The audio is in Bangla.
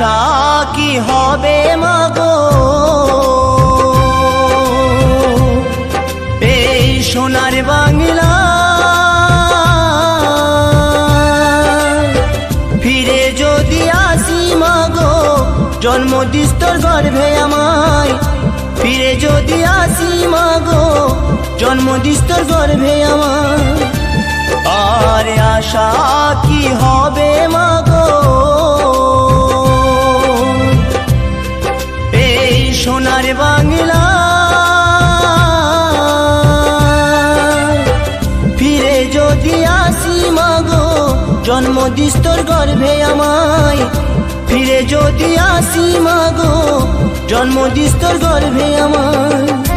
আশা কি হবে মাগো এই সোনার বাংলা ফিরে যদি আসি মাগো জন্ম দিস তোর গর্ভে আমায় ফিরে যদি আসি মাগো জন্ম দিস তোর গর্ভে আমায় আর আশা কি হবে মাগো এই সোনার বাংলা ফিরে যদি আসি মাগো জন্ম দিস তোর গর্ভে আমায় ফিরে যদি আসি মাগো জন্ম দিস তোর গর্ভে আমায়।